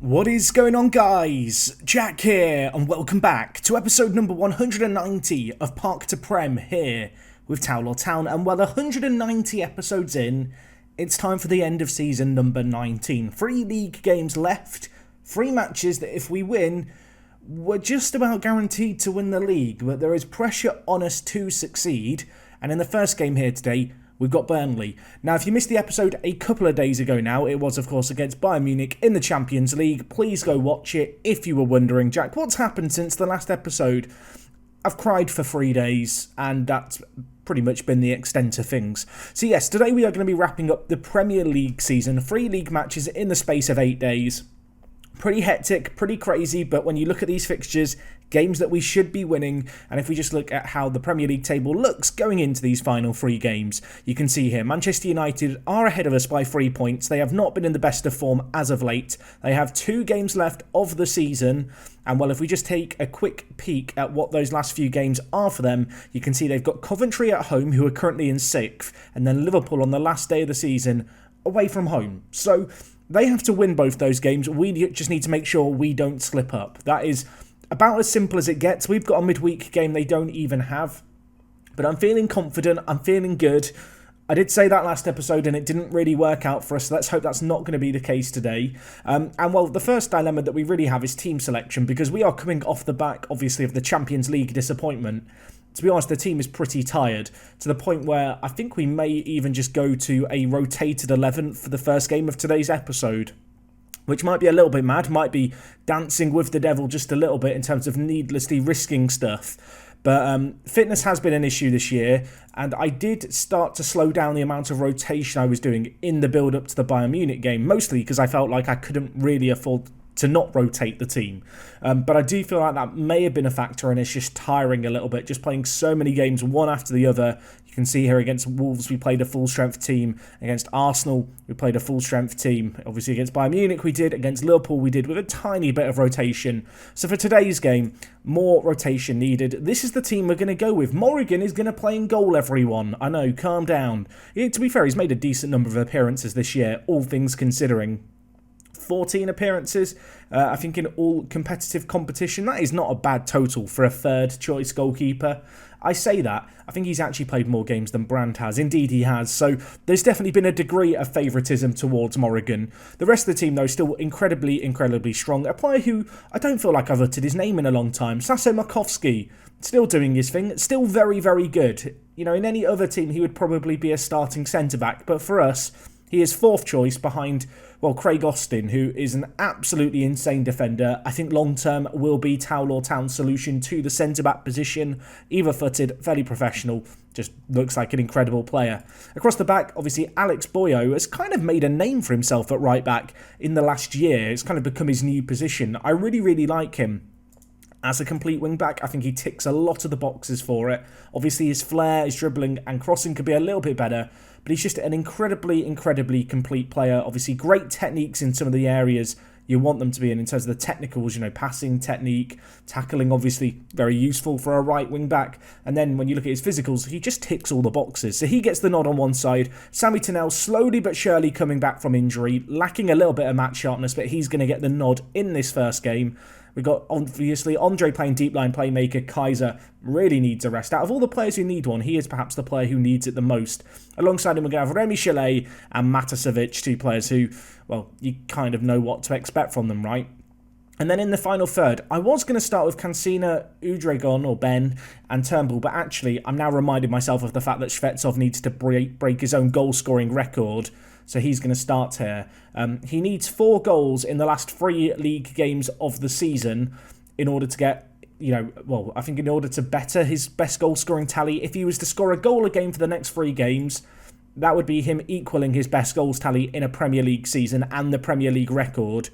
What is going on, guys? Jack here, and welcome back to episode number 190 of Park to Prem here with Towel or Town. And well, 190 episodes in, it's time for the end of season number 19. 3 league games left, 3 matches that if we win, we're just about guaranteed to win the league, but there is pressure on us to succeed. And in the first game here today, we've got Burnley. Now, if you missed the episode a couple of days ago now, it was, of course, against Bayern Munich in the Champions League. Please go watch it if you were wondering, Jack, what's happened since the last episode? I've cried for 3 days, and that's pretty much been the extent of things. So yes, today we are going to be wrapping up the Premier League season. 3 league matches in the space of 8 days. Pretty hectic, pretty crazy, but when you look at these fixtures, games that we should be winning, and if we just look at how the Premier League table looks going into these final 3 games, you can see here, Manchester United are ahead of us by 3 points. They have not been in the best of form as of late. They have 2 games left of the season, and well, if we just take a quick peek at what those last few games are for them, you can see they've got Coventry at home, who are currently in 6th, and then Liverpool on the last day of the season, away from home. So they have to win both those games. We just need to make sure we don't slip up. That is about as simple as it gets. We've got a midweek game they don't even have. But I'm feeling confident. I'm feeling good. I did say that last episode and it didn't really work out for us. So let's hope that's not going to be the case today. And well, the first dilemma that we really have is team selection, because we are coming off the back, obviously, of the Champions League disappointment. To be honest, the team is pretty tired, to the point where I think we may even just go to a rotated 11 for the first game of today's episode, which might be a little bit mad, might be dancing with the devil just a little bit in terms of needlessly risking stuff. But fitness has been an issue this year, and I did start to slow down the amount of rotation I was doing in the build-up to the Bayern Munich game, mostly because I felt like I couldn't really afford to not rotate the team. But I do feel like that may have been a factor, and it's just tiring a little bit, just playing so many games one after the other. You can see here against Wolves we played a full-strength team, against Arsenal we played a full-strength team, obviously against Bayern Munich we did, against Liverpool we did, with a tiny bit of rotation. So for today's game, more rotation needed. This is the team we're going to go with. Morgan is going to play in goal, everyone. I know, calm down. Yeah, to be fair, he's made a decent number of appearances this year, all things considering. 14 appearances, I think, in all competitive competition. That is not a bad total for a third choice goalkeeper. I say that. I think he's actually played more games than Brandt has. Indeed, he has. So there's definitely been a degree of favouritism towards Morgan. The rest of the team, though, still incredibly, incredibly strong. A player who I don't feel like I've uttered his name in a long time. Sasso Markowski, still doing his thing. Still very, very good. You know, in any other team, he would probably be a starting centre-back. But for us, he is 4th choice behind, well, Craig Austin, who is an absolutely insane defender. I think long-term will be Towel or Town's solution to the centre-back position. Either-footed, fairly professional, just looks like an incredible player. Across the back, obviously, Alex Boyo has kind of made a name for himself at right-back in the last year. It's kind of become his new position. I really, really like him. As a complete wing-back, I think he ticks a lot of the boxes for it. Obviously, his flair, his dribbling and crossing could be a little bit better, but he's just an incredibly, incredibly complete player. Obviously, great techniques in some of the areas you want them to be in terms of the technicals, you know, passing technique, tackling, obviously very useful for a right wing-back. And then when you look at his physicals, he just ticks all the boxes. So he gets the nod on one side. Sammy Tunnell slowly but surely coming back from injury, lacking a little bit of match sharpness, but he's going to get the nod in this first game. We've got, obviously, Andre playing deep line playmaker. Kaiser really needs a rest. Out of all the players who need one, he is perhaps the player who needs it the most. Alongside him, we're going to have Remy Chalet and Matasevic, 2 players who, well, you kind of know what to expect from them, right? And then in the final third, I was going to start with Cancina, Udragon, or Ben, and Turnbull, but actually, I'm now reminding myself of the fact that Shvetsov needs to break his own goal-scoring record. So he's going to start here. He needs 4 goals in the last 3 league games of the season in order to get, you know, well, I think in order to better his best goal scoring tally. If he was to score a goal a game for the next 3 games, that would be him equaling his best goals tally in a Premier League season and the Premier League record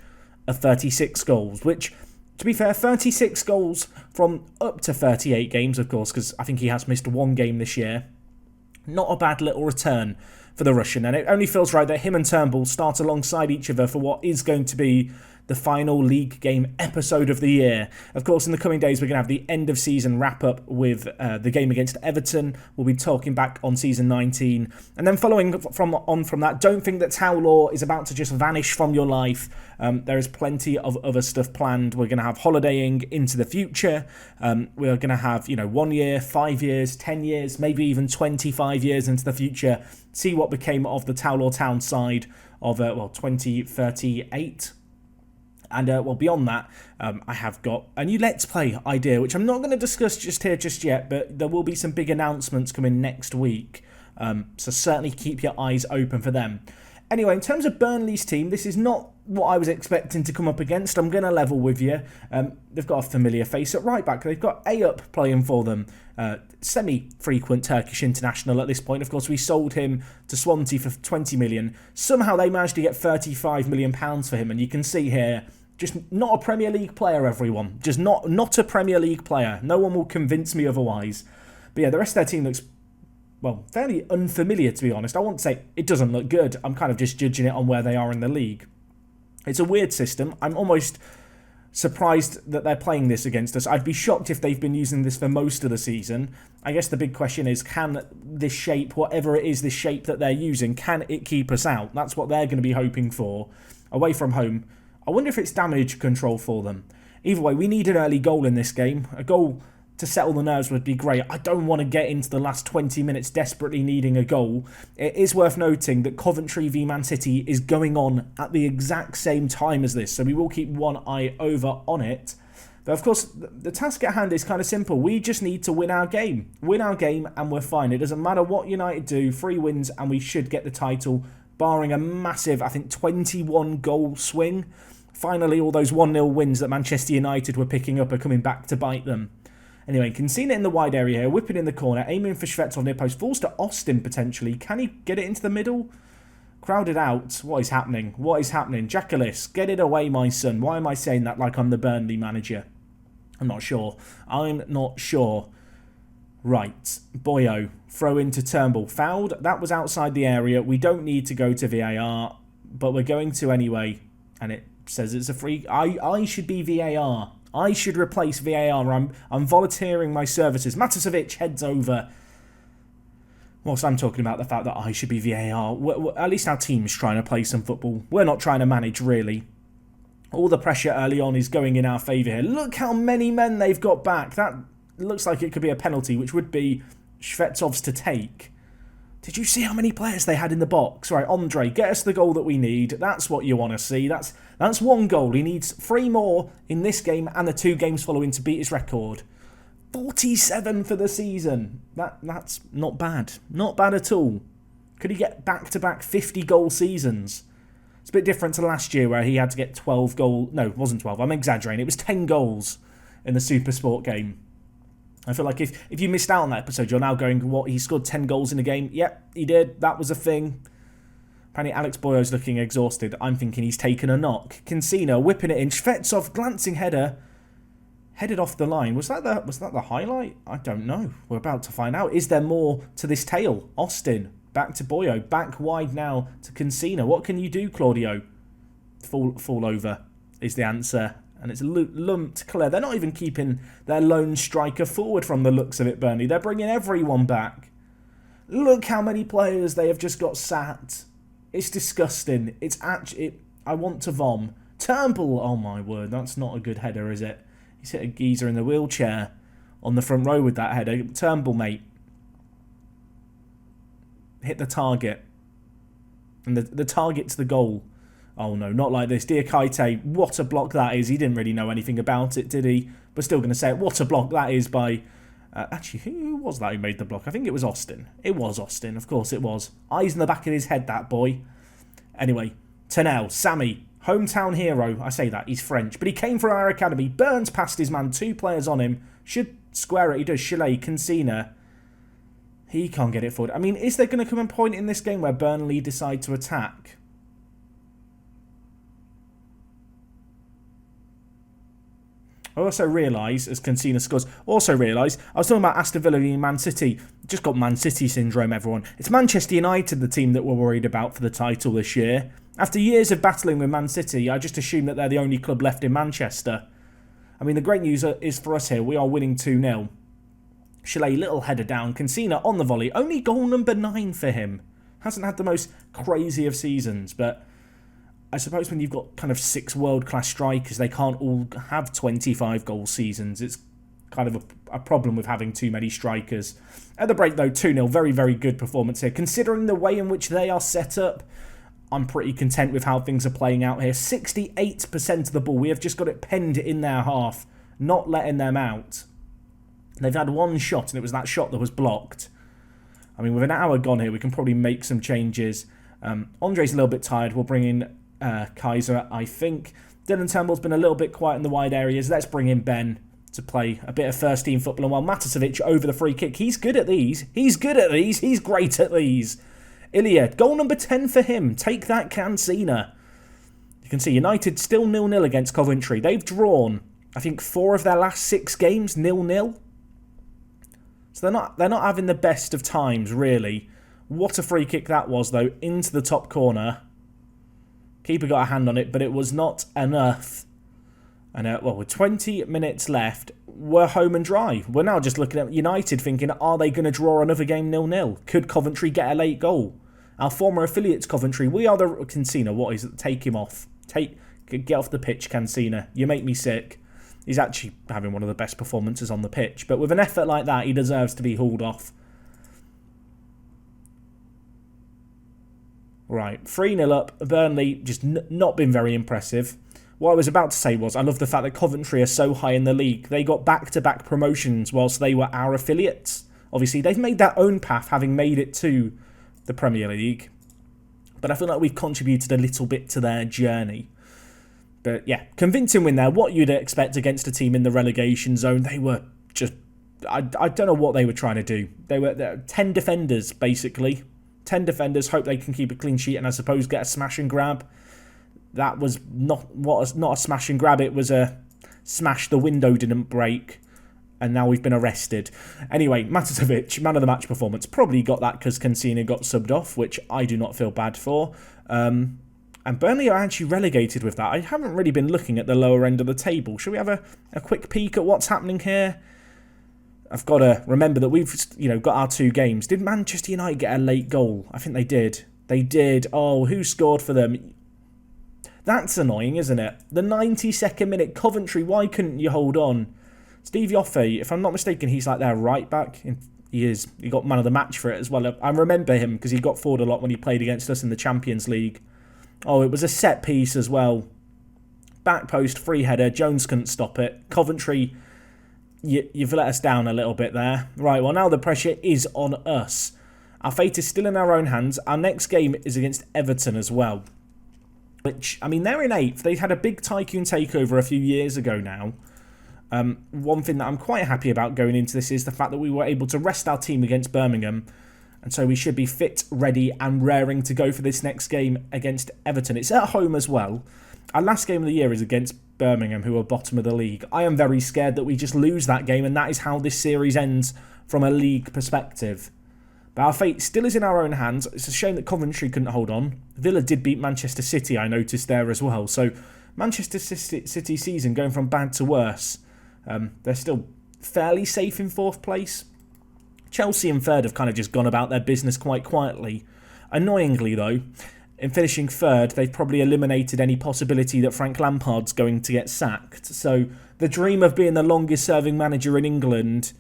of 36 goals, which, to be fair, 36 goals from up to 38 games, of course, because I think he has missed 1 game this year. Not a bad little return for the Russian, and it only feels right that him and Turnbull start alongside each other for what is going to be the final league game episode of the year. Of course, in the coming days, we're going to have the end of season wrap up with the game against Everton. We'll be talking back on season 19. And then following from that, don't think that Tau Law is about to just vanish from your life. There is plenty of other stuff planned. We're going to have holidaying into the future. We're going to have, 1 year, 5 years, 10 years, maybe even 25 years into the future. See what became of the Tau Law Town side of 2038. And beyond that, I have got a new Let's Play idea, which I'm not going to discuss just yet, but there will be some big announcements coming next week. So certainly keep your eyes open for them. Anyway, in terms of Burnley's team, this is not what I was expecting to come up against. I'm going to level with you. They've got a familiar face at right back. They've got Ayup playing for them. Semi-frequent Turkish international at this point. Of course, we sold him to Swansea for 20 million. Somehow they managed to get 35 million pounds for him. And you can see here, just not a Premier League player, everyone. Just not a Premier League player. No one will convince me otherwise. But yeah, the rest of their team looks, fairly unfamiliar, to be honest. I won't say it doesn't look good. I'm kind of just judging it on where they are in the league. It's a weird system. I'm almost surprised that they're playing this against us. I'd be shocked if they've been using this for most of the season. I guess the big question is, can this shape, whatever it is, this shape that they're using, can it keep us out? That's what they're going to be hoping for. Away from home, I wonder if it's damage control for them. Either way, we need an early goal in this game. A goal to settle the nerves would be great. I don't want to get into the last 20 minutes desperately needing a goal. It is worth noting that Coventry v Man City is going on at the exact same time as this, so we will keep one eye over on it. But of course, the task at hand is kind of simple. We just need to win our game. Win our game and we're fine. It doesn't matter what United do. 3 wins and we should get the title, barring a massive, 21 goal swing. Finally, all those 1-0 wins that Manchester United were picking up are coming back to bite them. Anyway, can see it in the wide area here, whipping in the corner, aiming for Shvetsov near post, falls to Austin potentially. Can he get it into the middle? Crowded out. What is happening? What is happening? Jackalis, get it away, my son. Why am I saying that like I'm the Burnley manager? I'm not sure. I'm not sure. Right. Boyo, throw into Turnbull. Fouled. That was outside the area. We don't need to go to VAR, but we're going to anyway. And it says it's a free. I should be VAR. I should replace VAR. I'm volunteering my services. Matasevic heads over. Whilst I'm talking about the fact that I should be VAR, at least our team's trying to play some football. We're not trying to manage, really. All the pressure early on is going in our favour here. Look how many men they've got back. That looks like it could be a penalty, which would be Shvetsov's to take. Did you see how many players they had in the box? Right, Andre, get us the goal that we need. That's what you want to see. That's 1 goal. He needs 3 more in this game and the 2 games following to beat his record. 47 for the season. That's not bad. Not bad at all. Could he get back-to-back 50-goal seasons? It's a bit different to last year where he had to get 12 goals. No, it wasn't 12. I'm exaggerating. It was 10 goals in the Super Sport game. I feel like if you missed out on that episode, you're now going, what, he scored 10 goals in a game? Yep, he did. That was a thing. Apparently Alex Boyo's looking exhausted. I'm thinking he's taken a knock. Cancino whipping it in. Shvetsov, glancing header. Headed off the line. Was that the highlight? I don't know. We're about to find out. Is there more to this tale? Austin, back to Boyo. Back wide now to Cancino. What can you do, Claudio? Fall over is the answer. And it's lumped clear. They're not even keeping their lone striker forward from the looks of it, Burnley. They're bringing everyone back. Look how many players they have just got sat. It's disgusting. It's actually... I want to vom. Turnbull, oh my word, that's not a good header, is it? He's hit a geezer in the wheelchair on the front row with that header. Turnbull, mate. Hit the target. And the target's the goal. Oh no, not like this. Diakite, what a block that is. He didn't really know anything about it, did he? But still going to say it. What a block that is by... actually, who was that who made the block? I think it was Austin. It was Austin, of course it was. Eyes in the back of his head, that boy. Anyway, Tanel, Sammy, hometown hero. I say that, he's French. But he came from our academy. Burns past his man. 2 players on him. Should square it. He does. Chalet, Cancina. He can't get it forward. I mean, is there going to come a point in this game where Burnley decide to attack? I also realise, as Cancina scores, I was talking about Aston Villa and Man City. Just got Man City syndrome, everyone. It's Manchester United, the team that we're worried about for the title this year. After years of battling with Man City, I just assume that they're the only club left in Manchester. I mean, the great news is for us here, we are winning 2-0. Chalet, little header down. Cancina on the volley. Only goal number 9 for him. Hasn't had the most crazy of seasons, but I suppose when you've got kind of 6 world-class strikers, they can't all have 25 goal seasons. It's kind of a problem with having too many strikers. At the break, though, 2-0. Very, very good performance here. Considering the way in which they are set up, I'm pretty content with how things are playing out here. 68% of the ball. We have just got it penned in their half, not letting them out. They've had one shot, and it was that shot that was blocked. I mean, with an hour gone here, we can probably make some changes. Andre's a little bit tired. We'll bring in Kaiser, I think. Dylan Turnbull's been a little bit quiet in the wide areas. Let's bring in Ben to play a bit of first-team football. And while Matasevic over the free kick, he's good at these. He's good at these. He's great at these. Ilya, goal number 10 for him. Take that, Cancina. You can see United still 0-0 against Coventry. They've drawn, I think, 4 of their last 6 games 0-0. So they're not having the best of times, really. What a free kick that was, though, into the top corner. Keeper got a hand on it, but it was not enough. And, with 20 minutes left, we're home and dry. We're now just looking at United thinking, are they going to draw another game 0-0? Could Coventry get a late goal? Our former affiliates, Coventry, we are the... Cancina, what is it? Take him off. Get off the pitch, Cancina. You make me sick. He's actually having one of the best performances on the pitch. But with an effort like that, he deserves to be hauled off. Right, 3-0 up. Burnley just not been very impressive. What I was about to say was, I love the fact that Coventry are so high in the league. They got back-to-back promotions whilst they were our affiliates. Obviously, they've made their own path, having made it to the Premier League. But I feel like we've contributed a little bit to their journey. But yeah, convincing win there. What you'd expect against a team in the relegation zone. They were just... I don't know what they were trying to do. They were 10 defenders, basically. 10 defenders, hope they can keep a clean sheet and I suppose get a smash and grab. That was not a smash and grab. It was a smash, the window didn't break. And now we've been arrested. Anyway, Matasevic, man of the match performance. Probably got that because Cancina got subbed off, which I do not feel bad for. And Burnley are actually relegated with that. I haven't really been looking at the lower end of the table. Shall we have a quick peek at what's happening here? I've got to remember that we've got our 2 games. Did Manchester United get a late goal? I think they did. They did. Oh, who scored for them? That's annoying, isn't it? The 92nd minute, Coventry, why couldn't you hold on? Steve Yoffe, if I'm not mistaken, he's like their right back. He is. He got man of the match for it as well. I remember him because he got forward a lot when he played against us in the Champions League. Oh, it was a set piece as well. Back post, free header. Jones couldn't stop it. Coventry, you've let us down a little bit there. Right, well, now the pressure is on us. Our fate is still in our own hands. Our next game is against Everton as well. Which, I mean, they're in 8th. They had a big tycoon takeover a few years ago now. One thing that I'm quite happy about going into this is the fact that we were able to rest our team against Birmingham. And so we should be fit, ready and raring to go for this next game against Everton. It's at home as well. Our last game of the year is against Birmingham, who are bottom of the league. I am very scared that we just lose that game, and that is how this series ends from a league perspective. But our fate still is in our own hands. It's a shame that Coventry couldn't hold on. Villa did beat Manchester City, I noticed there as well. So Manchester City season going from bad to worse. They're still fairly safe in 4th place. Chelsea and 3rd have kind of just gone about their business quite quietly. Annoyingly, though, in finishing 3rd, they've probably eliminated any possibility that Frank Lampard's going to get sacked. So the dream of being the longest-serving manager in England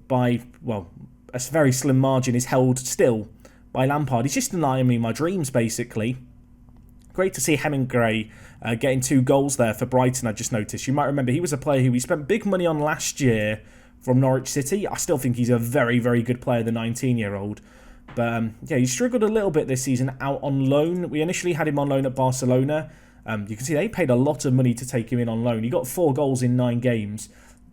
by, well, a very slim margin is held still by Lampard. He's just denying me my dreams, basically. Great to see Hemingway getting 2 goals there for Brighton, I just noticed. You might remember he was a player who we spent big money on last year from Norwich City. I still think he's a very, very good player, the 19-year-old. But yeah, he struggled a little bit this season out on loan. We initially had him on loan at Barcelona. You can see they paid a lot of money to take him in on loan. He got 4 goals in 9 games.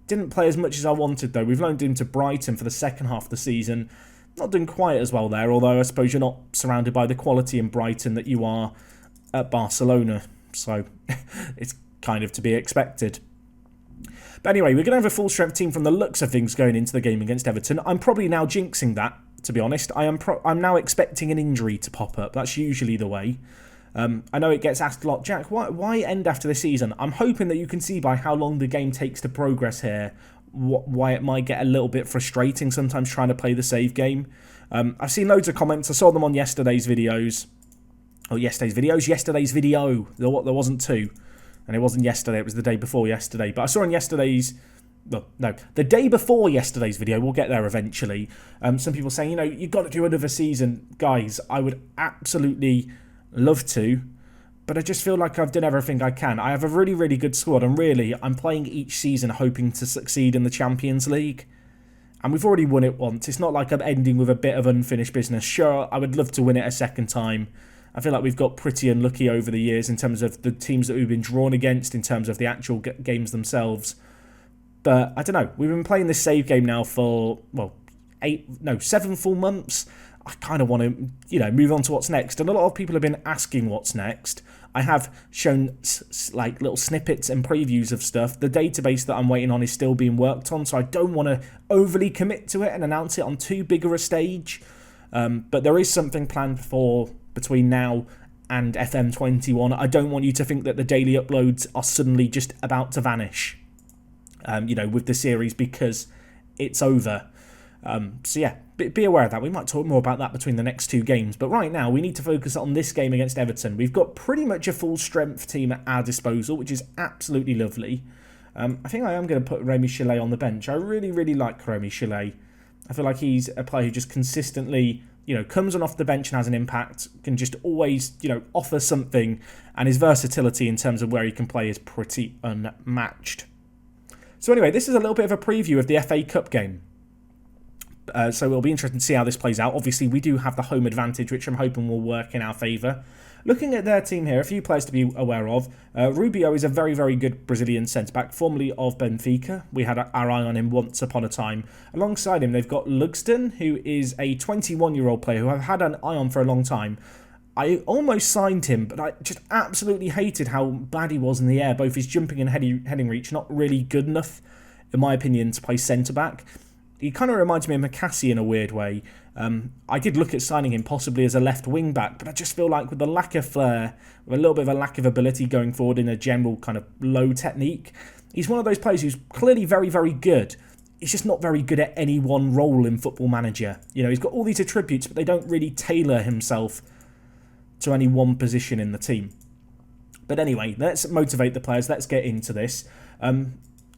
Didn't play as much as I wanted, though. We've loaned him to Brighton for the second half of the season. Not doing quite as well there, although I suppose you're not surrounded by the quality in Brighton that you are at Barcelona. So it's kind of to be expected. But anyway, we're going to have a full-strength team from the looks of things going into the game against Everton. I'm probably now jinxing that, to be honest. I'm now expecting an injury to pop up. That's usually the way. I know it gets asked a lot, Jack, why end after the season? I'm hoping that you can see by how long the game takes to progress here why it might get a little bit frustrating sometimes trying to play the save game. I've seen loads of comments. I saw them on yesterday's videos. Oh, yesterday's video. There wasn't two. And it wasn't yesterday, it was the day before yesterday. But I saw on yesterday's... Well, no, the day before yesterday's video, we'll get there eventually. Some people saying, you know, you've got to do another season. Guys, I would absolutely love to. But I just feel like I've done everything I can. I have a really, really good squad. And really, I'm playing each season hoping to succeed in the Champions League. And we've already won it once. It's not like I'm ending with a bit of unfinished business. Sure, I would love to win it a second time. I feel like we've got pretty unlucky over the years in terms of the teams that we've been drawn against, in terms of the actual games themselves. But I don't know. We've been playing this save game now for, well, 7 full months. I kind of want to, you know, move on to what's next. And a lot of people have been asking what's next. I have shown like little snippets and previews of stuff. The database that I'm waiting on is still being worked on, so I don't want to overly commit to it and announce it on too big of a stage. But there is something planned for between now and FM21. I don't want you to think that the daily uploads are suddenly just about to vanish, you know, with the series because it's over. So yeah, be aware of that. We might talk more about that between the next two games. But right now, we need to focus on this game against Everton. We've got pretty much a full-strength team at our disposal, which is absolutely lovely. I think I am going to put Remy Chalet on the bench. I really, really like Remy Chalet. I feel like he's a player who just consistently, you know, comes on off the bench and has an impact, can just always, you know, offer something, and his versatility in terms of where he can play is pretty unmatched. So anyway, this is a little bit of a preview of the FA Cup game. So it'll be interesting to see how this plays out. Obviously, we do have the home advantage, which I'm hoping will work in our favour. Looking at their team here, a few players to be aware of. Rubio is a very, very good Brazilian centre-back, formerly of Benfica. We had our eye on him once upon a time. Alongside him, they've got Lugston, who is a 21-year-old player who I've had an eye on for a long time. I almost signed him, but I just absolutely hated how bad he was in the air. Both his jumping and heading reach, not really good enough, in my opinion, to play centre-back. He kind of reminds me of McCassie in a weird way. I did look at signing him possibly as a left wing back, but I just feel like with the lack of flair, with a little bit of a lack of ability going forward in a general kind of low technique, he's one of those players who's clearly very, very good. He's just not very good at any one role in Football Manager. You know, he's got all these attributes, but they don't really tailor himself to any one position in the team. But anyway, let's motivate the players. Let's get into this.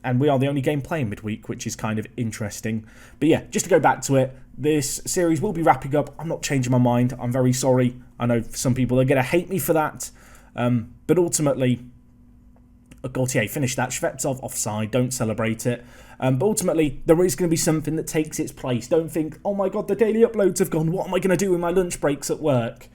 And we are the only game playing midweek, which is kind of interesting. But yeah, just to go back to it, this series will be wrapping up. I'm not changing my mind. I'm very sorry. I know some people are going to hate me for that. But ultimately, Gaultier finished that. Shvetsov offside. Don't celebrate it. But ultimately, there is going to be something that takes its place. Don't think, oh my God, the daily uploads have gone. What am I going to do with my lunch breaks at work?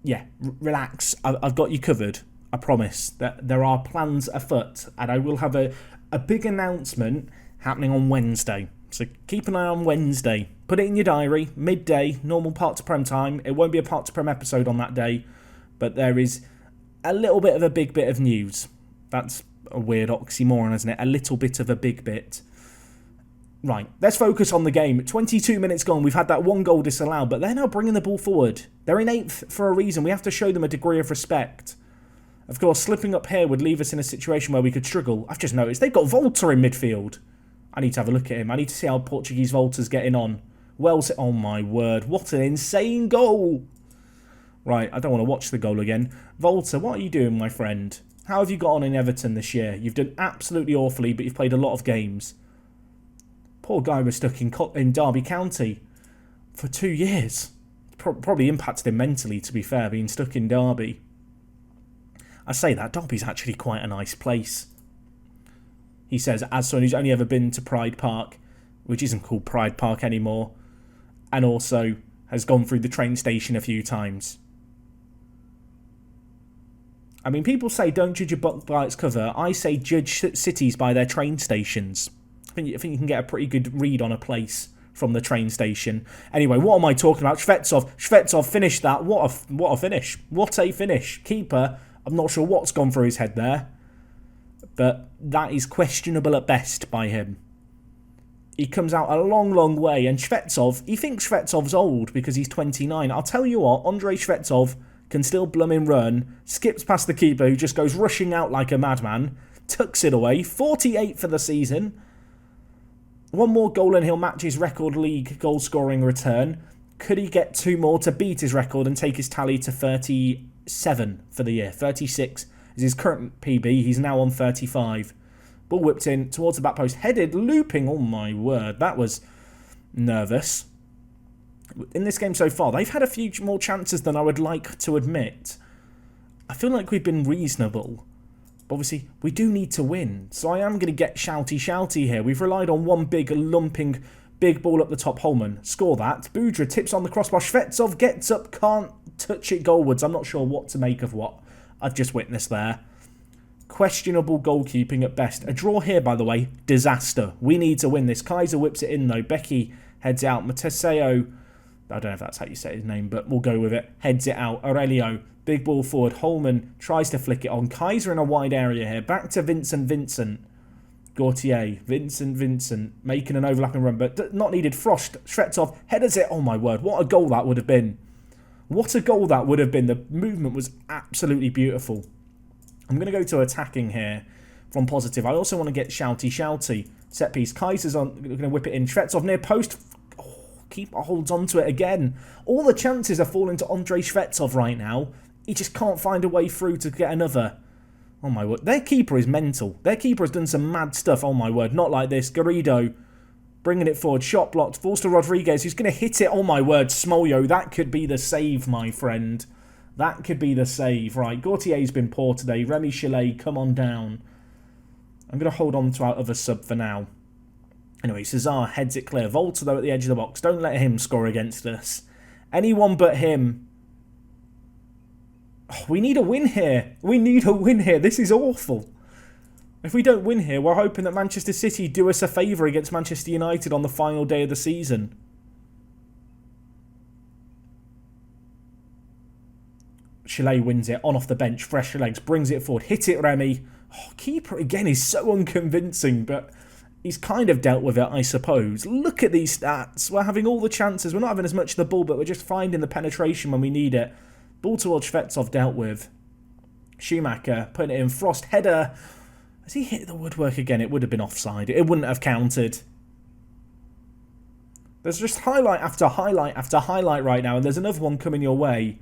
Yeah, relax. I've got you covered. I promise that there are plans afoot, and I will have a big announcement happening on Wednesday. So keep an eye on Wednesday. Put it in your diary, midday, normal Part to Prem time. It won't be a Part to Prem episode on that day, but there is a little bit of a big bit of news. That's a weird oxymoron, isn't it? A little bit of a big bit. Right, let's focus on the game. 22 minutes gone. We've had that one goal disallowed, but they're now bringing the ball forward. They're in 8th for a reason. We have to show them a degree of respect. Of course, slipping up here would leave us in a situation where we could struggle. I've just noticed they've got Volta in midfield. I need to have a look at him. I need to see how Portuguese Volta's getting on. Wells, oh my word, what an insane goal. Right, I don't want to watch the goal again. Volta, what are you doing, my friend? How have you got on in Everton this year? You've done absolutely awfully, but you've played a lot of games. Poor guy was stuck in Derby County for 2 years. Probably impacted him mentally, to be fair, being stuck in Derby. I say that, Derby's actually quite a nice place. He says, as someone who's only ever been to Pride Park, which isn't called Pride Park anymore, and also has gone through the train station a few times. I mean, people say don't judge a book by its cover. I say judge cities by their train stations. I think you can get a pretty good read on a place from the train station. Anyway, what am I talking about? Shvetsov finished that. What a finish. What a finish. Keeper, I'm not sure what's gone through his head there, but that is questionable at best by him. He comes out a long, long way, and Shvetsov, he thinks Shvetsov's old because he's 29. I'll tell you what, Andrei Shvetsov can still blooming run, skips past the keeper who just goes rushing out like a madman, tucks it away, 48 for the season. One more goal and he'll match his record league goal scoring return. Could he get 2 more to beat his record and take his tally to 37 for the year? 36 is his current PB. He's now on 35. Ball whipped in towards the back post. Headed, looping. Oh my word. That was nervous. In this game so far, they've had a few more chances than I would like to admit. I feel like we've been reasonable. But obviously, we do need to win. So I am going to get shouty here. We've relied on one big lumping big ball up the top. Holman, score that. Budra tips on the crossbar. Shvetsov gets up, can't touch it goalwards. I'm not sure what to make of what I've just witnessed there. Questionable goalkeeping at best. A draw here, by the way. Disaster. We need to win this. Kaiser whips it in, though. Becky heads out. Mateseo, I don't know if that's how you say his name, but we'll go with it. Heads it out. Aurelio, big ball forward. Holman tries to flick it on. Kaiser in a wide area here. Back to Vincent. Gautier, Vincent, making an overlapping run, but not needed. Frost, Shvetsov, headers it. Oh my word, what a goal that would have been. What a goal that would have been. The movement was absolutely beautiful. I'm going to go to attacking here from positive. I also want to get shouty. Set piece. Kaiser's going to whip it in. Shvetsov near post. Oh, keeper holds on to it again. All the chances are falling to Andrei Shvetsov right now. He just can't find a way through to get another. Oh my word. Their keeper is mental. Their keeper has done some mad stuff. Oh my word. Not like this. Garrido bringing it forward. Shot blocked. Falls to Rodriguez, who's going to hit it. Oh my word. Smoljo. That could be the save, my friend. That could be the save. Right. Gautier's been poor today. Remy Chalet, come on down. I'm going to hold on to our other sub for now. Anyway, Cesar heads it clear. Volta, though, at the edge of the box. Don't let him score against us. Anyone but him. Oh, we need a win here. We need a win here. This is awful. If we don't win here, we're hoping that Manchester City do us a favour against Manchester United on the final day of the season. Chalet wins it on off the bench. Fresh legs. Brings it forward. Hit it, Remy. Oh, keeper again is so unconvincing, but he's kind of dealt with it, I suppose. Look at these stats. We're having all the chances. We're not having as much of the ball, but we're just finding the penetration when we need it. Ball towards Shvetsov dealt with. Schumacher putting it in. Frost header. Has he hit the woodwork again? It would have been offside. It wouldn't have counted. There's just highlight after highlight after highlight right now, and there's another one coming your way.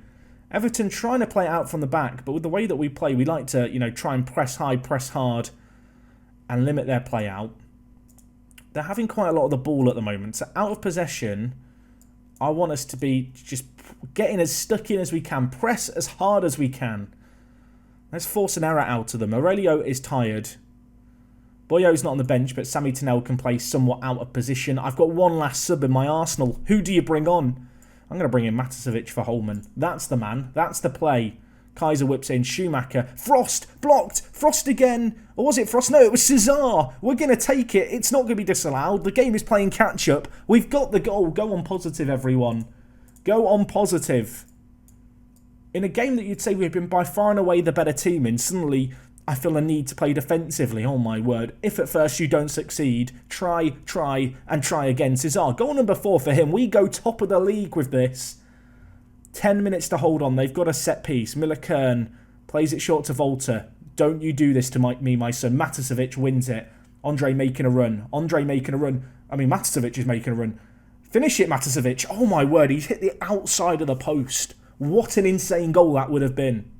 Everton trying to play it out from the back, but with the way that we play, we like to, try and press high, press hard, and limit their play out. They're having quite a lot of the ball at the moment, so out of possession, I want us to be just getting as stuck in as we can, press as hard as we can. Let's force an error out of them. Aurelio is tired. Boyo's not on the bench, but Sami Tunnell can play somewhat out of position. I've got one last sub in my arsenal. Who do you bring on? I'm going to bring in Matasevic for Holman. That's the man. That's the play. Kaiser whips in. Schumacher. Frost. Blocked. Frost again. Or was it Frost? No, it was Cesar. We're going to take it. It's not going to be disallowed. The game is playing catch-up. We've got the goal. Go on positive, everyone. Go on positive. In a game that you'd say we've been by far and away the better team in, suddenly I feel a need to play defensively. Oh my word. If at first you don't succeed, try, and try again. Cesar, goal number 4 for him. We go top of the league with this. 10 minutes to hold on. They've got a set piece. Miller Kern plays it short to Volta. Don't you do this to me, my son. Matasevic wins it. Andre making a run. Matasevic is making a run. Finish it, Matasevic. Oh my word, he's hit the outside of the post. What an insane goal that would have been.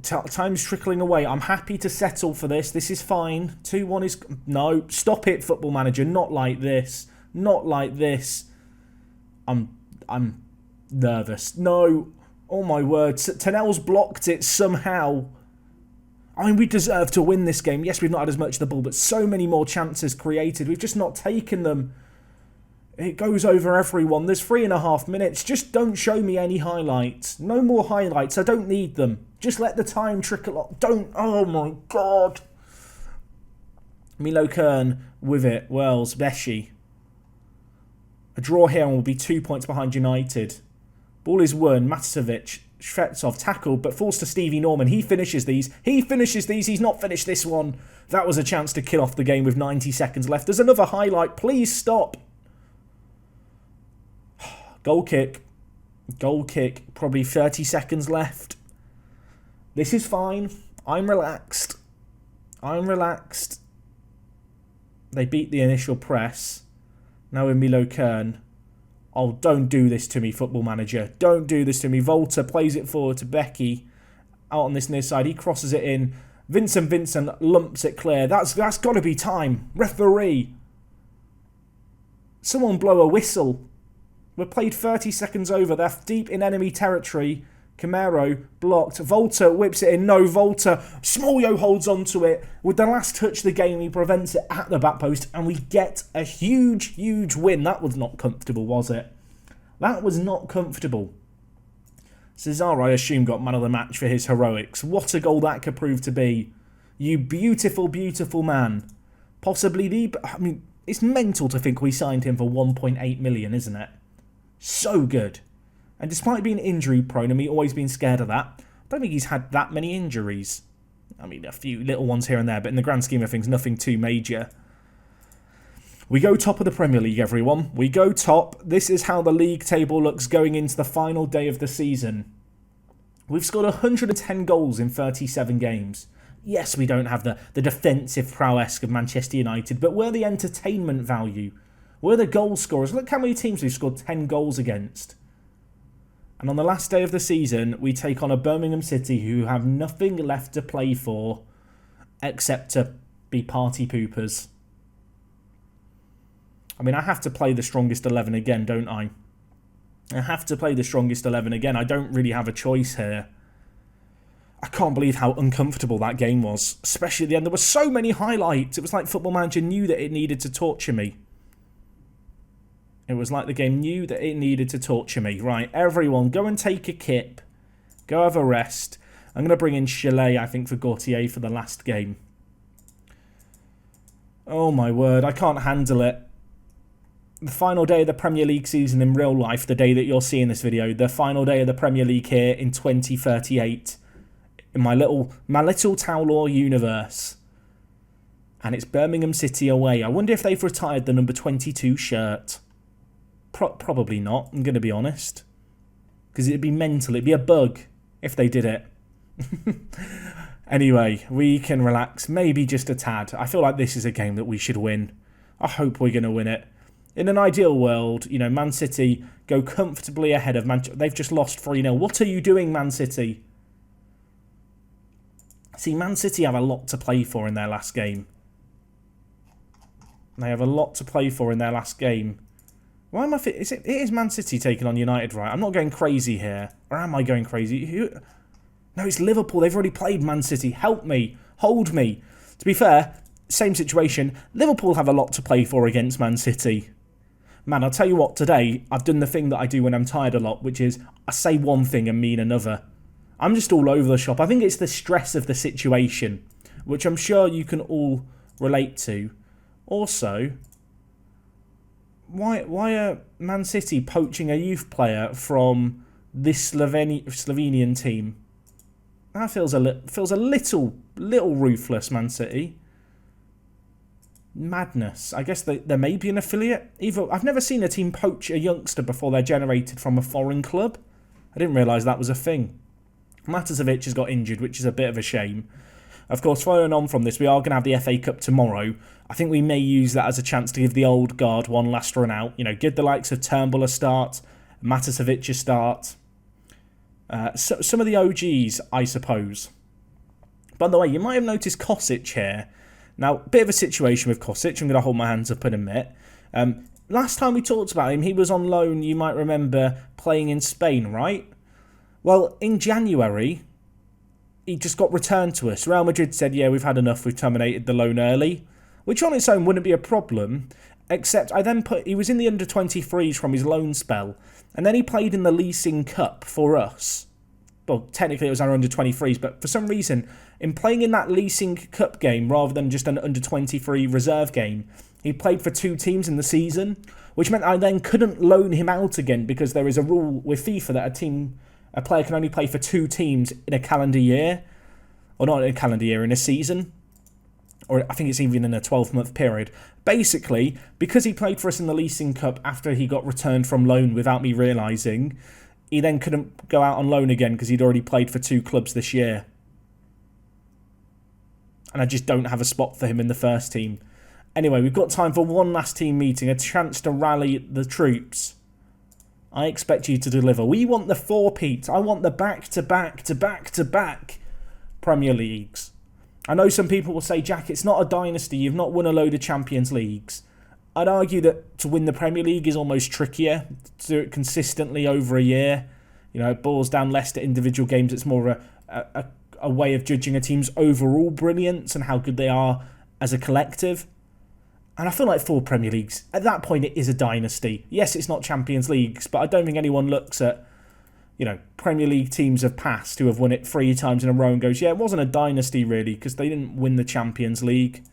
Time's trickling away. I'm happy to settle for this. This is fine. 2-1 is... No, stop it, Football Manager. Not like this. Not like this. I'm nervous. No. Oh my word. Tunnell's blocked it somehow. I mean, we deserve to win this game. Yes, we've not had as much of the ball, but so many more chances created. We've just not taken them. It goes over everyone. There's 3.5 minutes. Just don't show me any highlights. No more highlights. I don't need them. Just let the time trickle up. Don't. Oh my God. Milo Kern with it. Wells. Beshi. A draw here and we'll be 2 points behind United. Ball is won. Matasevic. Shvetsov tackled, but falls to Stevie Norman. He finishes these. He's not finished this one. That was a chance to kill off the game with 90 seconds left. There's another highlight. Please stop. Goal kick. Goal kick, probably 30 seconds left. This is fine. I'm relaxed. They beat the initial press. Now in Milo Kern. Oh, don't do this to me, Football Manager. Don't do this to me. Volta plays it forward to Becky. Out on this near side. He crosses it in. Vincent lumps it clear. That's got to be time. Referee. Someone blow a whistle. We're played 30 seconds over. They're deep in enemy territory. Camaro blocked. Volta whips it in. No, Volta. Smallyo holds onto it. With the last touch of the game, he prevents it at the back post. And we get a huge, huge win. That was not comfortable, was it? That was not comfortable. Cesar, I assume, got man of the match for his heroics. What a goal that could prove to be. You beautiful, beautiful man. Possibly the... I mean, it's mental to think we signed him for 1.8 million, isn't it? So good. And despite being injury prone and me always being scared of that, I don't think he's had that many injuries. I mean, a few little ones here and there, but in the grand scheme of things, nothing too major. We go top of the Premier League, everyone. We go top. This is how the league table looks going into the final day of the season. We've scored 110 goals in 37 games. Yes, we don't have the defensive prowess of Manchester United, but we're the entertainment value. We're the goal scorers. Look how many teams we've scored 10 goals against. And on the last day of the season, we take on a Birmingham City who have nothing left to play for except to be party poopers. I mean, I have to play the strongest 11 again, don't I? I have to play the strongest 11 again. I don't really have a choice here. I can't believe how uncomfortable that game was, especially at the end. There were so many highlights. It was like Football Manager knew that it needed to torture me. It was like the game knew that it needed to torture me. Right, everyone, go and take a kip. Go have a rest. I'm going to bring in Chalet, I think, for Gautier for the last game. Oh, my word. I can't handle it. The final day of the Premier League season in real life, the day that you're seeing this video, the final day of the Premier League here in 2038, in my little Tower universe. And it's Birmingham City away. I wonder if they've retired the number 22 shirt. Probably not, I'm going to be honest. Because it'd be mental, it'd be a bug if they did it. Anyway, we can relax, maybe just a tad. I feel like this is a game that we should win. I hope we're going to win it. In an ideal world, you know, Man City go comfortably ahead of Manchester. They've just lost 3-0. What are you doing, Man City? See, Man City have a lot to play for in their last game. They have a lot to play for in their last game. Why am I... It is Man City taking on United, right? I'm not going crazy here. Or am I going crazy? No, it's Liverpool. They've already played Man City. Help me. Hold me. To be fair, same situation. Liverpool have a lot to play for against Man City. Man, I'll tell you what, today, I've done the thing that I do when I'm tired a lot, which is I say one thing and mean another. I'm just all over the shop. I think it's the stress of the situation, which I'm sure you can all relate to. Also, why are Man City poaching a youth player from this Slovenian team? That feels a little ruthless, Man City. Madness. I guess there may be an affiliate. I've never seen a team poach a youngster before they're generated from a foreign club. I didn't realise that was a thing. Matasevic has got injured, which is a bit of a shame. Of course, following on from this, we are going to have the FA Cup tomorrow. I think we may use that as a chance to give the old guard one last run out. You know, give the likes of Turnbull a start, Matasevic a start. Some of the OGs, I suppose. By the way, you might have noticed Kosic here. Now, bit of a situation with Kosic. I'm going to hold my hands up and admit. Last time we talked about him, he was on loan, you might remember, playing in Spain, right? Well, in January, he just got returned to us. Real Madrid said, yeah, we've had enough. We've terminated the loan early. Which on its own wouldn't be a problem. Except I then he was in the under-23s from his loan spell. And then he played in the Leasing Cup for us. Well, technically it was our under-23s, but for some reason, in playing in that Leasing Cup game rather than just an under-23 reserve game, he played for 2 teams in the season, which meant I then couldn't loan him out again because there is a rule with FIFA that a player can only play for 2 teams in a calendar year. Or not in a calendar year, in a season. Or I think it's even in a 12-month period. Basically, because he played for us in the Leasing Cup after he got returned from loan without me realising, he then couldn't go out on loan again because he'd already played for 2 clubs this year. And I just don't have a spot for him in the first team. Anyway, we've got time for one last team meeting, a chance to rally the troops. I expect you to deliver. We want the 4-peat. I want the back-to-back-to-back-to-back Premier Leagues. I know some people will say, Jack, it's not a dynasty. You've not won a load of Champions Leagues. I'd argue that to win the Premier League is almost trickier. To do it consistently over a year. You know, it boils down less to individual games. It's more a way of judging a team's overall brilliance and how good they are as a collective. And I feel like 4 Premier Leagues, at that point it is a dynasty. Yes, it's not Champions Leagues, but I don't think anyone looks at, you know, Premier League teams of past who have won it 3 times in a row and goes, yeah, it wasn't a dynasty really because they didn't win the Champions League.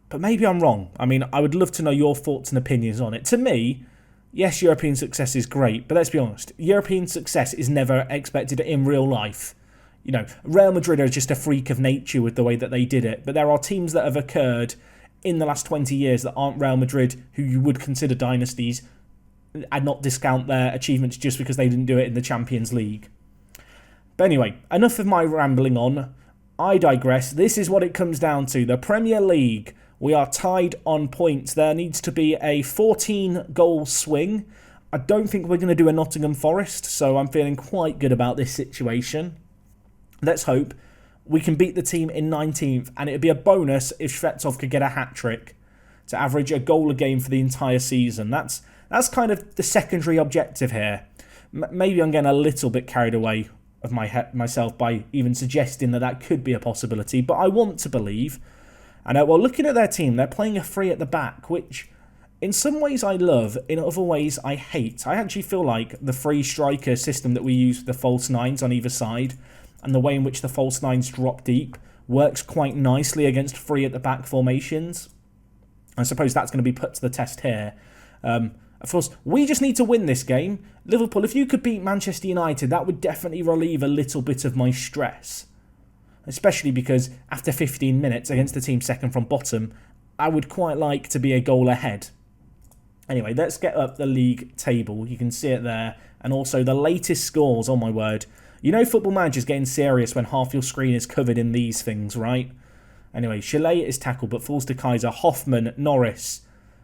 But maybe I'm wrong. I mean, I would love to know your thoughts and opinions on it. To me, yes, European success is great, but let's be honest, European success is never expected in real life. You know, Real Madrid are just a freak of nature with the way that they did it, but there are teams that have occurred in the last 20 years that aren't Real Madrid, who you would consider dynasties, and not discount their achievements just because they didn't do it in the Champions League. But anyway, enough of my rambling on. I digress. This is what it comes down to. The Premier League. We are tied on points. There needs to be a 14-goal swing. I don't think we're going to do a Nottingham Forest, so I'm feeling quite good about this situation. Let's hope we can beat the team in 19th, and it would be a bonus if Shvetsov could get a hat-trick to average a goal a game for the entire season. That's kind of the secondary objective here. Maybe I'm getting a little bit carried away of myself by even suggesting that could be a possibility, but I want to believe. And well, looking at their team, they're playing a 3 at the back, which in some ways I love, in other ways I hate. I actually feel like the 3 striker system that we use with the false 9s on either side, and the way in which the false 9s drop deep, works quite nicely against 3 at the back formations. I suppose that's going to be put to the test here. Of course, we just need to win this game. Liverpool, if you could beat Manchester United, that would definitely relieve a little bit of my stress. Especially because after 15 minutes against the team second from bottom, I would quite like to be a goal ahead. Anyway, let's get up the league table. You can see it there. And also the latest scores, oh my word. You know Football Manager's getting serious when half your screen is covered in these things, right? Anyway, Chalet is tackled but falls to Kaiser. Hoffman, Norris,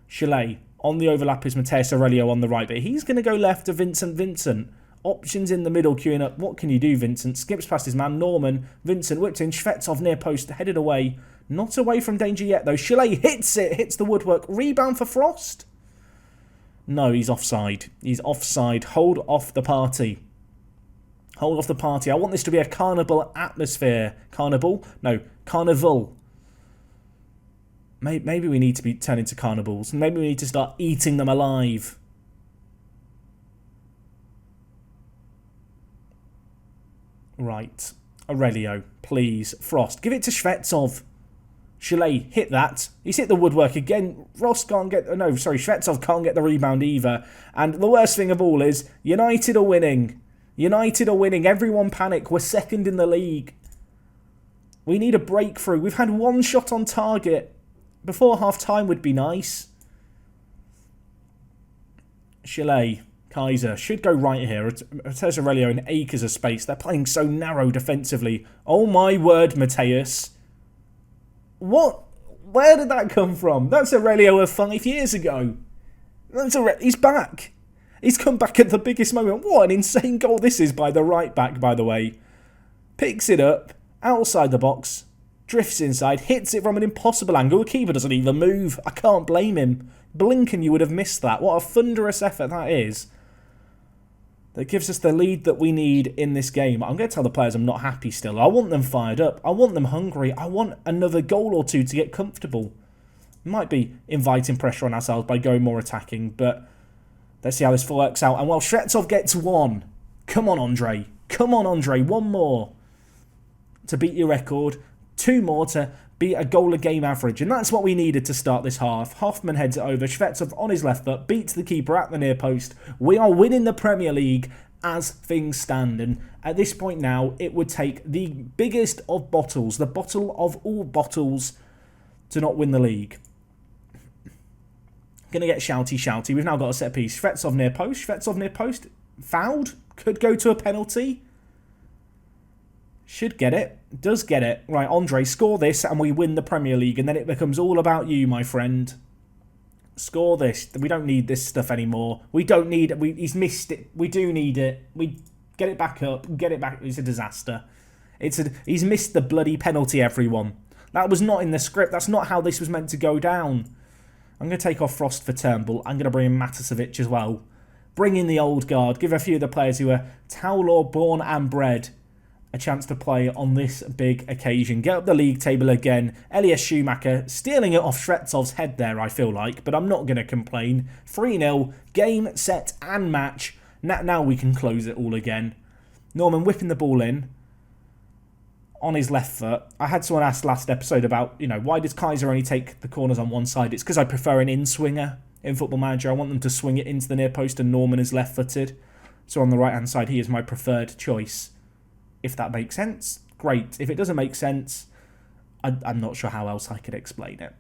Chalet. On the overlap is Mateus Aurelio on the right, but he's going to go left to Vincent. Options in the middle, queuing up. What can you do, Vincent? Skips past his man, Norman. Vincent whipped in. Shvetsov near post, headed away. Not away from danger yet, though. Chalet hits it, hits the woodwork. Rebound for Frost? No, he's offside. He's offside. Hold off the party. Hold off the party. I want this to be a carnival atmosphere. Carnival? No, carnival. Maybe we need to be turning to carnivals. Maybe we need to start eating them alive. Right. Aurelio, please. Frost, give it to Shvetsov. Chalet, hit that. He's hit the woodwork again. Frost can't get... No, sorry, Shvetsov can't get the rebound either. And the worst thing of all is, United are winning. United are winning. Everyone panic. We're second in the league. We need a breakthrough. We've had 1 shot on target. Before half-time would be nice. Chalet. Kaiser should go right here. Mateus Aurelio in acres of space. They're playing so narrow defensively. Oh my word, Mateus. What? Where did that come from? That's Aurelio of 5 years ago. He's back. He's come back at the biggest moment. What an insane goal this is by the right back, by the way. Picks it up, outside the box, drifts inside, hits it from an impossible angle. The keeper doesn't even move. I can't blame him. Blink and you would have missed that. What a thunderous effort that is. That gives us the lead that we need in this game. I'm going to tell the players I'm not happy still. I want them fired up. I want them hungry. I want another goal or 2 to get comfortable. Might be inviting pressure on ourselves by going more attacking, but let's see how this works out. And well, Shvetsov gets 1. Come on, Andre. Come on, Andre. 1 more to beat your record. 2 more to beat a goal a game average. And that's what we needed to start this half. Hoffman heads it over. Shvetsov on his left foot. Beats the keeper at the near post. We are winning the Premier League as things stand. And at this point now, it would take the biggest of bottles, the bottle of all bottles, to not win the league. Going to get shouty. We've now got a set piece. Shvetsov near post. Fouled. Could go to a penalty. Should get it. Does get it. Right, Andre, score this and we win the Premier League. And then it becomes all about you, my friend. Score this. We don't need this stuff anymore. We don't need it. He's missed it. We do need it. We get it back up. Get it back. It's a disaster. He's missed the bloody penalty, everyone. That was not in the script. That's not how this was meant to go down. I'm going to take off Frost for Turnbull. I'm going to bring in Matasevic as well. Bring in the old guard. Give a few of the players who are Towler born and bred a chance to play on this big occasion. Get up the league table again. Elias Schumacher stealing it off Shvetsov's head there, I feel like. But I'm not going to complain. 3-0. Game, set and match. Now we can close it all again. Norman whipping the ball in. On his left foot. I had someone ask last episode about, why does Kaiser only take the corners on one side? It's because I prefer an in-swinger in Football Manager. I want them to swing it into the near post and Norman is left-footed. So on the right-hand side, he is my preferred choice. If that makes sense, great. If it doesn't make sense, I'm not sure how else I could explain it.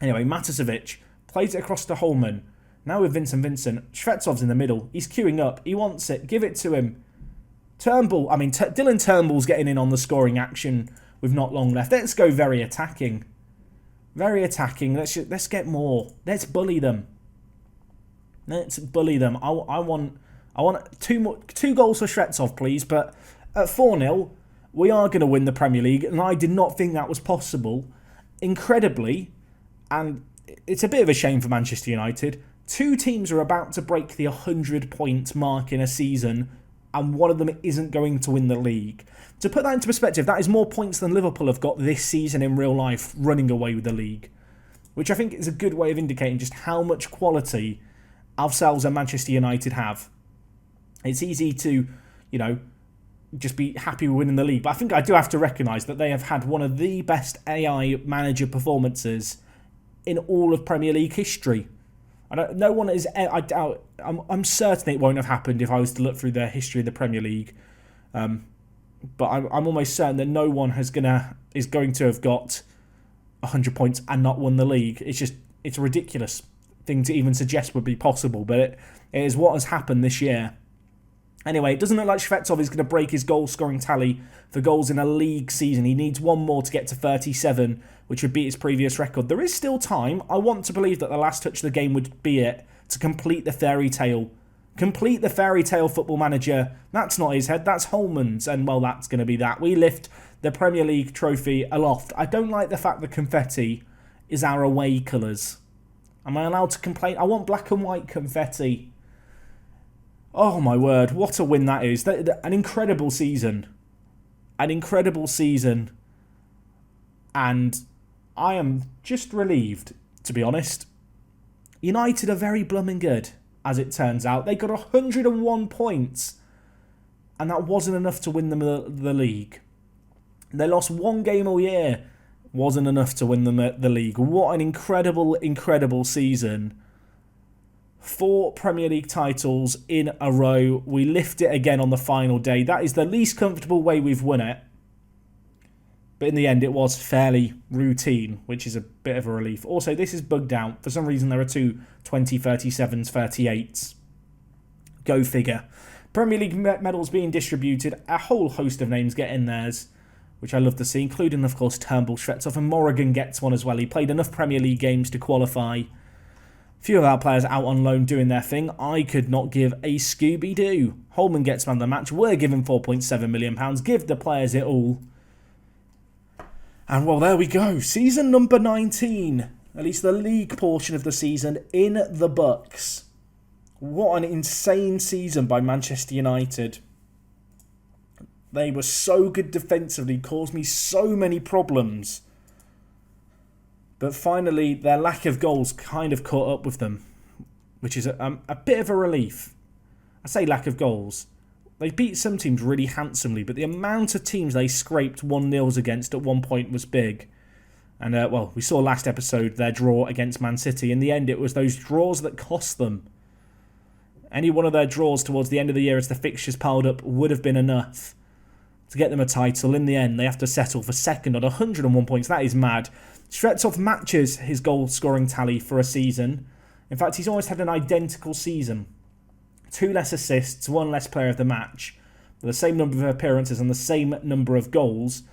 Anyway, Matasevic plays it across to Holman. Now with Vincent. Shvetsov's in the middle. He's queuing up. He wants it. Give it to him. Dylan Turnbull's getting in on the scoring action with not long left. Let's go very attacking. Let's get more. Let's bully them. I want two goals for Shvetsov, please. But at 4-0, we are going to win the Premier League, and I did not think that was possible. Incredibly, and it's a bit of a shame for Manchester United. Two teams are about to break the 100-point mark in a season, and one of them isn't going to win the league. To put that into perspective, that is more points than Liverpool have got this season in real life running away with the league, which I think is a good way of indicating just how much quality ourselves and Manchester United have. It's easy to, just be happy with winning the league, but I think I do have to recognise that they have had one of the best AI manager performances in all of Premier League history. No one is. I doubt. I'm certain it won't have happened if I was to look through their history of the Premier League. But I'm almost certain that no one is going to have got 100 points and not won the league. It's a ridiculous thing to even suggest would be possible, but it is what has happened this year. Anyway, it doesn't look like Shvetsov is going to break his goal-scoring tally for goals in a league season. He needs one more to get to 37, which would beat his previous record. There is still time. I want to believe that the last touch of the game would be it to complete the fairy tale. Complete the fairy tale Football Manager. That's not his head, that's Holman's. And, well, that's going to be that. We lift the Premier League trophy aloft. I don't like the fact that confetti is our away colours. Am I allowed to complain? I want black and white confetti. Oh my word, what a win that is. An incredible season. And I am just relieved, to be honest. United are very blooming good, as it turns out. They got 101 points. And that wasn't enough to win them the league. They lost one game all year. Wasn't enough to win them the league. What an incredible season. 4 Premier League titles in a row. We lift it again on the final day. That is the least comfortable way we've won it. But in the end, it was fairly routine, which is a bit of a relief. Also, this is bugged out. For some reason, there are two 2037s, 38s. Go figure. Premier League medals being distributed. A whole host of names get in theirs, which I love to see, including, of course, Turnbull, Shvetsov, and Morrigan gets one as well. He played enough Premier League games to qualify. Few of our players out on loan doing their thing. I could not give a Scooby-Doo. Holman gets man of the match. We're given £4.7 million. Give the players it all. And, well, there we go. Season number 19. At least the league portion of the season in the books. What an insane season by Manchester United. They were so good defensively, caused me so many problems. But finally, their lack of goals kind of caught up with them, which is a bit of a relief. I say lack of goals. They beat some teams really handsomely, but the amount of teams they scraped 1-0s against at one point was big. And, well, we saw last episode their draw against Man City. In the end, it was those draws that cost them. Any one of their draws towards the end of the year as the fixtures piled up would have been enough to get them a title. In the end, they have to settle for second on 101 points. That is mad. Shvetsov matches his goal-scoring tally for a season. In fact, he's almost had an identical season. 2 less assists, 1 less player of the match, the same number of appearances and the same number of goals.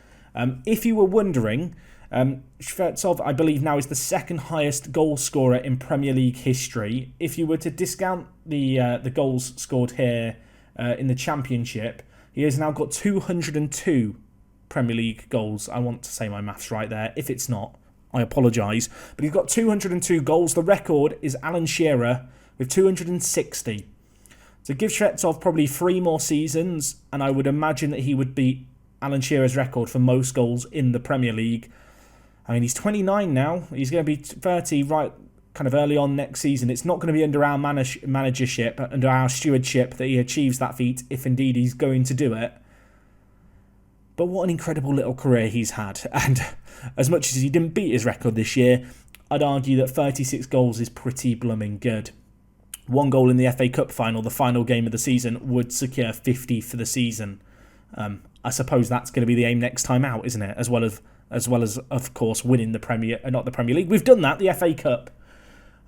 If you were wondering, Shvetsov, I believe, now is the second highest goal scorer in Premier League history. If you were to discount the goals scored here in the Championship, he has now got 202 Premier League goals. I want to say my maths right there. If it's not, I apologise. But he's got 202 goals. The record is Alan Shearer with 260. So give Shvetsov probably 3 more seasons, and I would imagine that he would beat Alan Shearer's record for most goals in the Premier League. I mean, he's 29 now. He's going to be 30 right kind of early on next season. It's not going to be under our managership, under our stewardship, that he achieves that feat, if indeed he's going to do it. But what an incredible little career he's had. And as much as he didn't beat his record this year, I'd argue that 36 goals is pretty blooming good. 1 goal in the FA Cup final, the final game of the season, would secure 50 for the season. I suppose that's going to be the aim next time out, isn't it? As well as of course, winning the Premier League. We've done that, the FA Cup.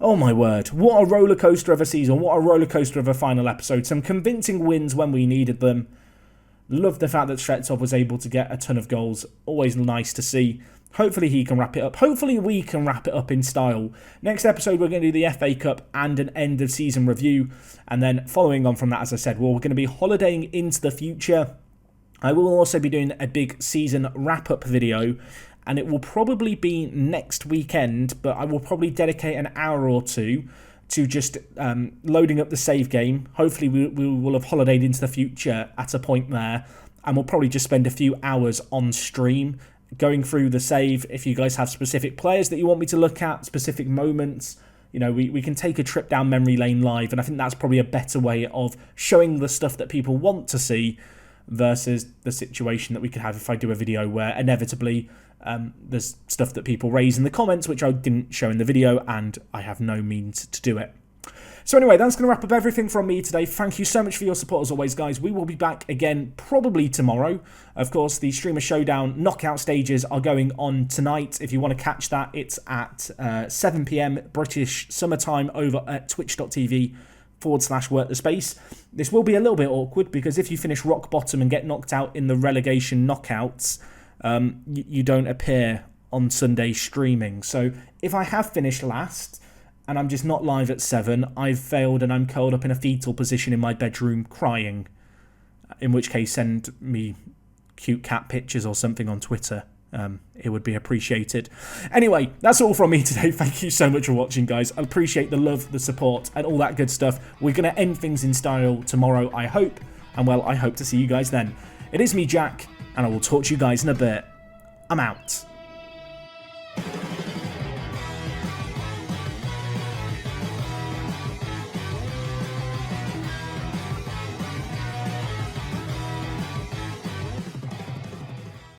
Oh my word, what a rollercoaster of a season, what a rollercoaster of a final episode. Some convincing wins when we needed them. Love the fact that Shvetsov was able to get a ton of goals. Always nice to see. Hopefully he can wrap it up. Hopefully we can wrap it up in style. Next episode we're going to do the FA Cup and an end of season review. And then following on from that, as I said, we're going to be holidaying into the future. I will also be doing a big season wrap-up video, and it will probably be next weekend, but I will probably dedicate an hour or two to just loading up the save game. Hopefully we will have holidayed into the future at a point there, and we'll probably just spend a few hours on stream going through the save. If you guys have specific players that you want me to look at, specific moments, you know, we can take a trip down memory lane live, and I think that's probably a better way of showing the stuff that people want to see versus the situation that we could have if I do a video where inevitably there's stuff that people raise in the comments which I didn't show in the video, and I have no means to do it. So anyway, that's going to wrap up everything from me today. Thank you so much for your support as always, guys. We will be back again probably tomorrow. Of course, the Streamer Showdown knockout stages are going on tonight. If you want to catch that, it's at 7 PM British summertime over at twitch.tv/WorkTheSpace. This will be a little bit awkward because if you finish rock bottom and get knocked out in the relegation knockouts, you don't appear on Sunday streaming. So if I have finished last and I'm just not live at 7, I've failed and I'm curled up in a fetal position in my bedroom crying. In which case, send me cute cat pictures or something on Twitter. It would be appreciated. Anyway, that's all from me today. Thank you so much for watching, guys. I appreciate the love, the support, and all that good stuff. We're going to end things in style tomorrow, I hope. And well, I hope to see you guys then. It is me, Jack, and I will talk to you guys in a bit. I'm out.